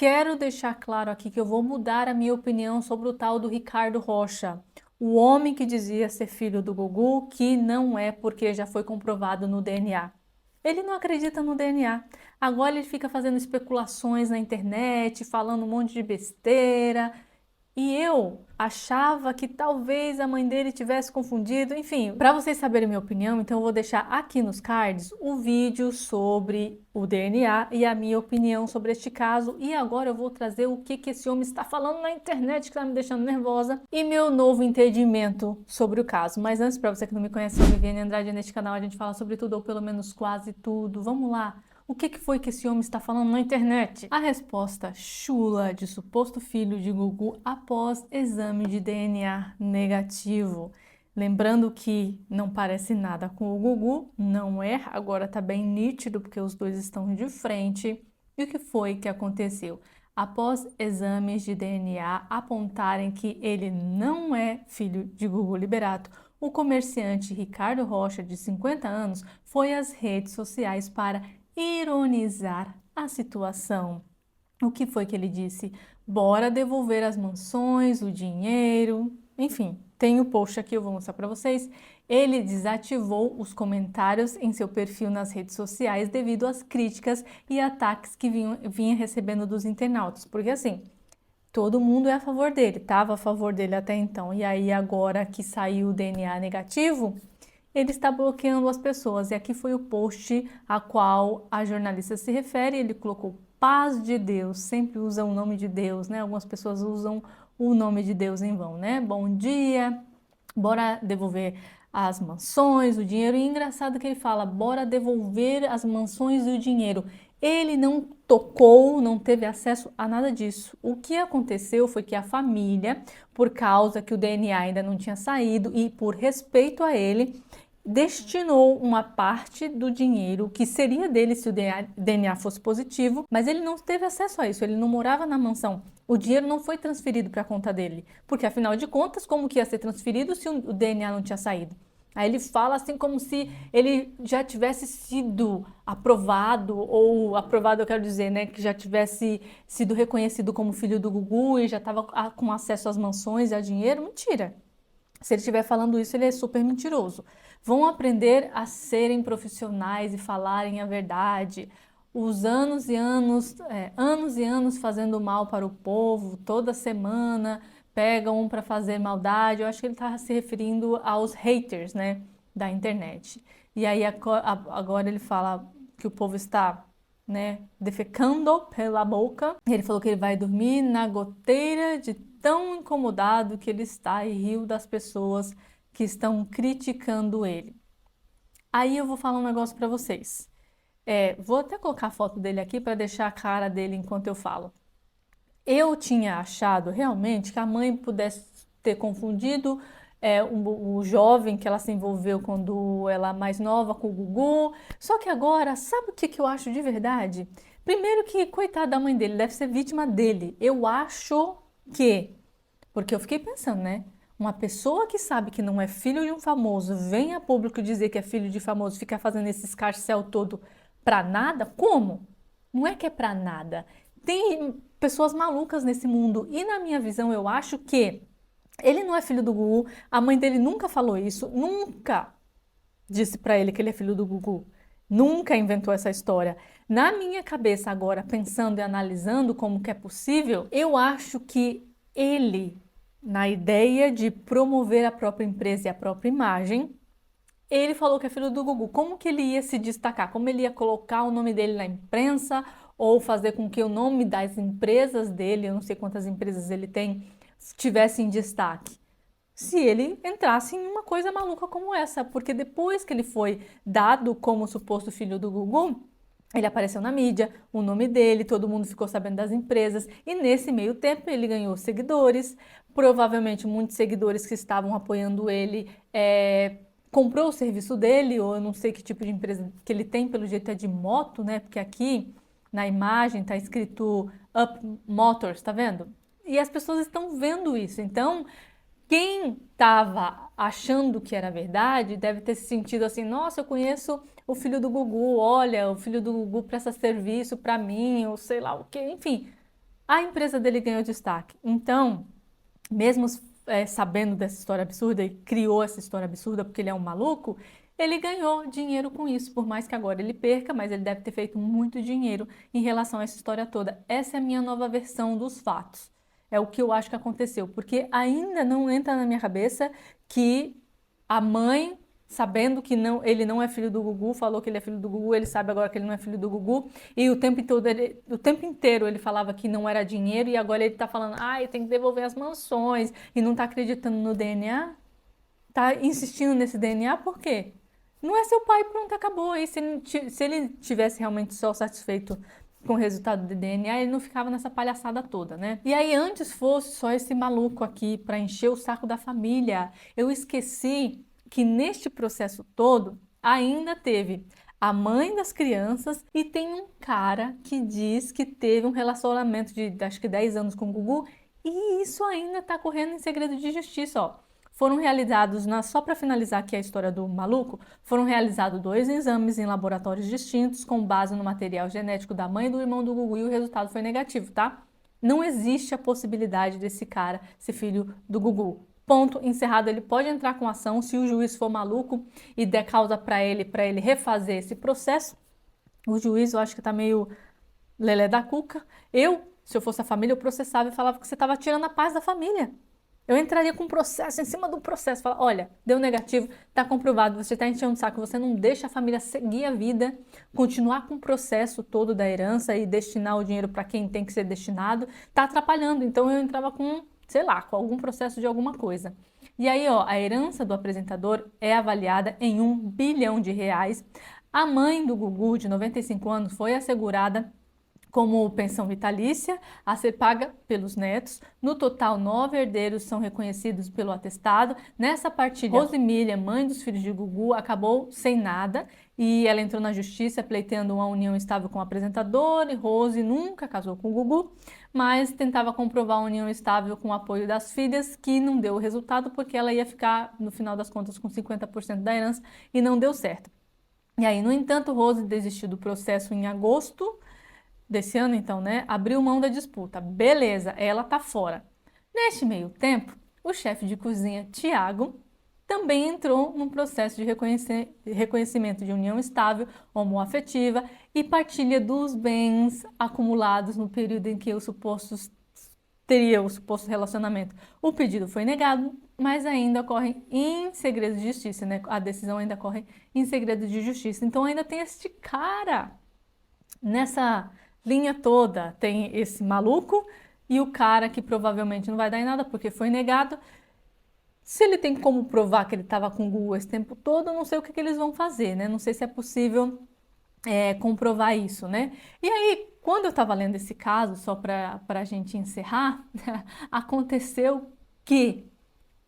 Quero deixar claro aqui que eu vou mudar a minha opinião sobre o tal do Ricardo Rocha, o homem que dizia ser filho do Gugu, que não é porque já foi comprovado no DNA. Ele não acredita no DNA. Agora ele fica fazendo especulações na internet, falando um monte de besteira. E eu achava que talvez a mãe dele tivesse confundido. Enfim, para vocês saberem minha opinião, então eu vou deixar aqui nos cards o vídeo sobre o DNA e a minha opinião sobre este caso. E agora eu vou trazer o que esse homem está falando na internet, que está me deixando nervosa, e meu novo entendimento sobre o caso. Mas antes, para você que não me conhece, eu sou Viviane Andrade. Neste canal a gente fala sobre tudo, ou pelo menos quase tudo. Vamos lá! O que foi que esse homem está falando na internet? A resposta chula de suposto filho de Gugu após exame de DNA negativo. Lembrando que não parece nada com o Gugu, não é, agora tá bem nítido porque os dois estão de frente. E o que foi que aconteceu? Após exames de DNA apontarem que ele não é filho de Gugu Liberato, o comerciante Ricardo Rocha, de 50 anos, foi às redes sociais para ironizar a situação. O que foi que ele disse? Bora devolver as mansões, o dinheiro, enfim, tem o post aqui, eu vou mostrar para vocês. Ele desativou os comentários em seu perfil nas redes sociais devido às críticas e ataques que vinha recebendo dos internautas, porque assim, todo mundo é a favor dele, estava a favor dele até então, e aí agora que saiu o DNA negativo, ele está bloqueando as pessoas. E aqui foi o post a qual a jornalista se refere. Ele colocou paz de Deus, sempre usa o nome de Deus, né? Algumas pessoas usam o nome de Deus em vão, né? Bom dia, bora devolver as mansões, o dinheiro. E engraçado que ele fala, bora devolver as mansões e o dinheiro. Ele não tocou, não teve acesso a nada disso. O que aconteceu foi que a família, por causa que o DNA ainda não tinha saído e por respeito a ele, destinou uma parte do dinheiro que seria dele se o DNA fosse positivo, mas ele não teve acesso a isso, ele não morava na mansão. O dinheiro não foi transferido para a conta dele, porque afinal de contas, como que ia ser transferido se o DNA não tinha saído? Aí ele fala assim como se ele já tivesse sido aprovado, ou aprovado eu quero dizer, né, que já tivesse sido reconhecido como filho do Gugu e já estava com acesso às mansões e a dinheiro. Mentira! Se ele estiver falando isso, ele é super mentiroso. Vão aprender a serem profissionais e falarem a verdade. Os anos e anos fazendo mal para o povo, toda semana pegam um para fazer maldade. Eu acho que ele está se referindo aos haters, né, da internet. E aí agora ele fala que o povo está, né, defecando pela boca. Ele falou que ele vai dormir na goteira de tão incomodado que ele está e riu das pessoas que estão criticando ele. Aí eu vou falar um negócio para vocês. Vou até colocar a foto dele aqui para deixar a cara dele enquanto eu falo. Eu tinha achado realmente que a mãe pudesse ter confundido o jovem que ela se envolveu quando ela mais nova com o Gugu. Só que agora, sabe o que eu acho de verdade? Primeiro que, coitada da mãe dele, deve ser vítima dele. Eu acho que, porque eu fiquei pensando, né? Uma pessoa que sabe que não é filho de um famoso, vem a público dizer que é filho de famoso, fica fazendo esse escarcéu todo pra nada? Como? Não é que é pra nada. Tem pessoas malucas nesse mundo e na minha visão eu acho que ele não é filho do Gugu, a mãe dele nunca falou isso, nunca disse pra ele que ele é filho do Gugu. Nunca inventou essa história. Na minha cabeça agora, pensando e analisando como que é possível, eu acho que ele, na ideia de promover a própria empresa e a própria imagem, ele falou que é filho do Gugu. Como que ele ia se destacar? Como ele ia colocar o nome dele na imprensa ou fazer com que o nome das empresas dele, eu não sei quantas empresas ele tem, tivesse em destaque? Se ele entrasse em uma coisa maluca como essa, porque depois que ele foi dado como suposto filho do Gugu, ele apareceu na mídia, o nome dele, todo mundo ficou sabendo das empresas e nesse meio tempo ele ganhou seguidores, provavelmente muitos seguidores que estavam apoiando ele comprou o serviço dele, ou eu não sei que tipo de empresa que ele tem, pelo jeito é de moto, né? Porque aqui na imagem tá escrito Up Motors, tá vendo? E as pessoas estão vendo isso, então quem estava achando que era verdade deve ter se sentido assim, nossa, eu conheço o filho do Gugu, olha, o filho do Gugu presta serviço para mim, ou sei lá o quê, enfim. a empresa dele ganhou destaque. Então, mesmo sabendo dessa história absurda e criou essa história absurda porque ele é um maluco, ele ganhou dinheiro com isso, por mais que agora ele perca, mas ele deve ter feito muito dinheiro em relação a essa história toda. Essa é a minha nova versão dos fatos. É o que eu acho que aconteceu, porque ainda não entra na minha cabeça que a mãe, sabendo que não, ele não é filho do Gugu, falou que ele é filho do Gugu, ele sabe agora que ele não é filho do Gugu, e o tempo inteiro ele falava que não era dinheiro, e agora ele tá falando, tem que devolver as mansões, e não tá acreditando no DNA, tá insistindo nesse DNA, por quê? Não é seu pai, pronto, acabou. E se ele tivesse realmente só satisfeito com o resultado do DNA, ele não ficava nessa palhaçada toda, né? E aí, antes fosse só esse maluco aqui para encher o saco da família, eu esqueci que neste processo todo ainda teve a mãe das crianças e tem um cara que diz que teve um relacionamento de acho que 10 anos com o Gugu e isso ainda tá correndo em segredo de justiça, ó. Foram realizados, só para finalizar aqui a história do maluco, foram realizados 2 exames em laboratórios distintos com base no material genético da mãe e do irmão do Gugu e o resultado foi negativo, tá? Não existe a possibilidade desse cara ser filho do Gugu. Ponto encerrado, ele pode entrar com ação se o juiz for maluco e der causa para ele refazer esse processo. O juiz, eu acho que tá meio lelé da cuca. Se eu fosse a família, eu processava e falava que você estava tirando a paz da família. Eu entraria com um processo em cima do processo, falar, olha, deu negativo, está comprovado, você está enchendo o saco, você não deixa a família seguir a vida, continuar com o processo todo da herança e destinar o dinheiro para quem tem que ser destinado, está atrapalhando. Então eu entrava com, sei lá, com algum processo de alguma coisa. E aí, ó, a herança do apresentador é avaliada em R$ 1 bilhão. A mãe do Gugu, de 95 anos, foi assegurada como pensão vitalícia a ser paga pelos netos. No total, 9 herdeiros são reconhecidos pelo atestado. Nessa partilha, Rosemília, mãe dos filhos de Gugu, acabou sem nada e ela entrou na justiça pleiteando uma união estável com o apresentador e Rose nunca casou com o Gugu, mas tentava comprovar a união estável com o apoio das filhas, que não deu o resultado porque ela ia ficar, no final das contas, com 50% da herança e não deu certo. E aí, no entanto, Rose desistiu do processo em agosto desse ano, então, né, abriu mão da disputa. Beleza, ela tá fora. Neste meio tempo, o chefe de cozinha, Tiago, também entrou num processo de reconhecimento de união estável, homoafetiva e partilha dos bens acumulados no período em que teria o suposto relacionamento. O pedido foi negado, mas ainda ocorre em segredo de justiça, né? A decisão ainda ocorre em segredo de justiça. Então ainda tem este cara nessa linha toda, tem esse maluco e o cara que provavelmente não vai dar em nada porque foi negado. Se ele tem como provar que ele estava com o Gugu esse tempo todo, eu não sei o que eles vão fazer, né? Não sei se é possível comprovar isso, né? E aí, quando eu estava lendo esse caso, só para a gente encerrar, aconteceu que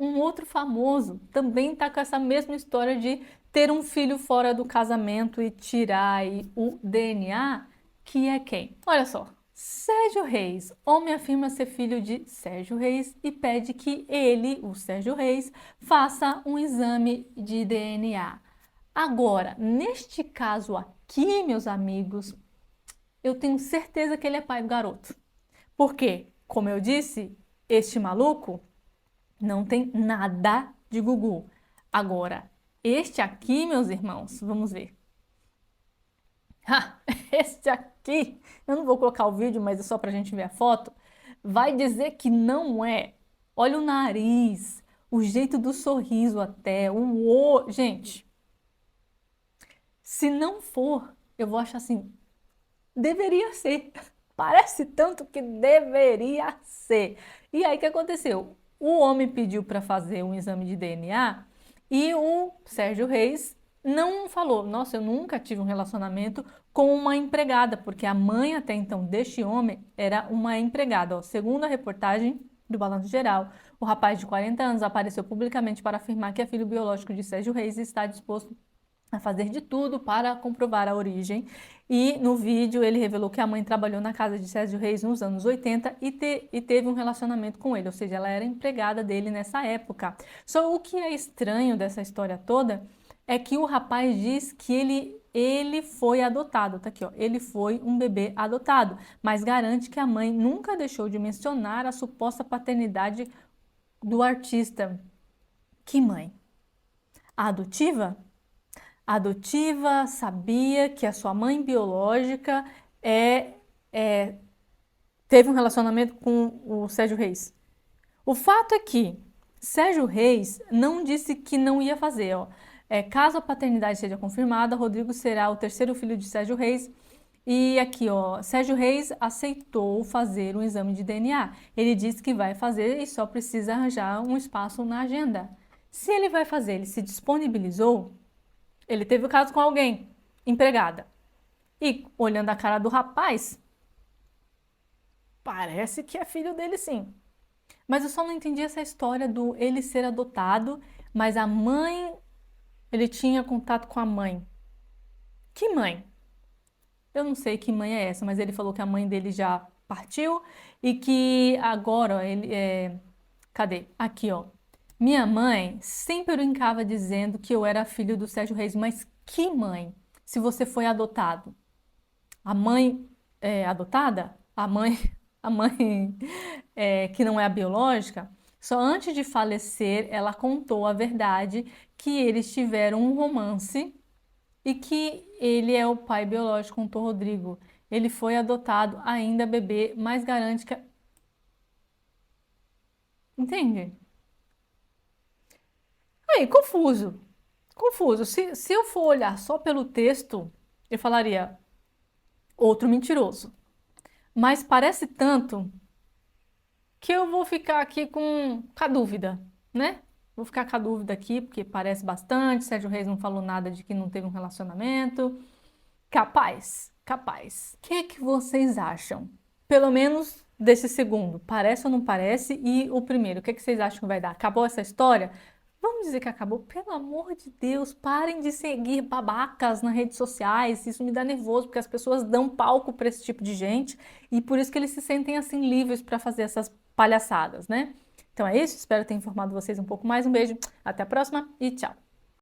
um outro famoso também está com essa mesma história de ter um filho fora do casamento e tirar aí o DNA, que é quem? Olha só, Sérgio Reis. Homem afirma ser filho de Sérgio Reis e pede que ele, o Sérgio Reis, faça um exame de DNA. Agora, neste caso aqui, meus amigos, eu tenho certeza que ele é pai do garoto. Porque, como eu disse, este maluco não tem nada de Gugu. Agora, este aqui, meus irmãos, vamos ver. Este aqui, eu não vou colocar o vídeo, mas é só pra gente ver a foto. Vai dizer que não é. Olha o nariz, o jeito do sorriso até, o olho. Gente, se não for, eu vou achar assim, deveria ser. Parece tanto que deveria ser. E aí o que aconteceu? O homem pediu para fazer um exame de DNA e o Sérgio Reis não falou, nossa, eu nunca tive um relacionamento com uma empregada, porque a mãe até então deste homem era uma empregada. Ó, segundo a reportagem do Balanço Geral, o rapaz de 40 anos apareceu publicamente para afirmar que é filho biológico de Sérgio Reis e está disposto a fazer de tudo para comprovar a origem. E no vídeo ele revelou que a mãe trabalhou na casa de Sérgio Reis nos anos 80 e teve um relacionamento com ele, ou seja, ela era empregada dele nessa época. Só o que é estranho dessa história toda é que o rapaz diz que ele ele foi adotado. Tá aqui, ó. Ele foi um bebê adotado, mas garante que a mãe nunca deixou de mencionar a suposta paternidade do artista. Que mãe? A adotiva? A adotiva sabia que a sua mãe biológica teve um relacionamento com o Sérgio Reis. O fato é que Sérgio Reis não disse que não ia fazer. Ó. Caso a paternidade seja confirmada, Rodrigo será o terceiro filho de Sérgio Reis. E aqui, ó, Sérgio Reis aceitou fazer um exame de DNA. Ele disse que vai fazer e só precisa arranjar um espaço na agenda. Se ele vai fazer, ele se disponibilizou, ele teve o caso com alguém, empregada. E olhando a cara do rapaz, parece que é filho dele sim. Mas eu só não entendi essa história do ele ser adotado, mas a mãe, ele tinha contato com a mãe. Que mãe? Eu não sei que mãe é essa, mas ele falou que a mãe dele já partiu e que agora, ó, cadê? Aqui, ó. Minha mãe sempre brincava dizendo que eu era filho do Sérgio Reis, mas que mãe? Se você foi adotado. A mãe adotada? A mãe que não é a biológica, só antes de falecer, ela contou a verdade que eles tiveram um romance e que ele é o pai biológico, contou Rodrigo. Ele foi adotado ainda bebê, mas garante que... Entende? Aí, confuso. Confuso. Se eu for olhar só pelo texto, eu falaria outro mentiroso. Mas parece tanto que eu vou ficar aqui com a dúvida, né? Vou ficar com a dúvida aqui, porque parece bastante. Sérgio Reis não falou nada de que não teve um relacionamento. Capaz, capaz. O que é que vocês acham? Pelo menos desse segundo. Parece ou não parece? E o primeiro, o que é que vocês acham que vai dar? Acabou essa história? Vamos dizer que acabou? Pelo amor de Deus, parem de seguir babacas nas redes sociais. Isso me dá nervoso, porque as pessoas dão palco para esse tipo de gente e por isso que eles se sentem assim livres para fazer essas palhaçadas, né? Então é isso, espero ter informado vocês um pouco mais. Um beijo, até a próxima e tchau!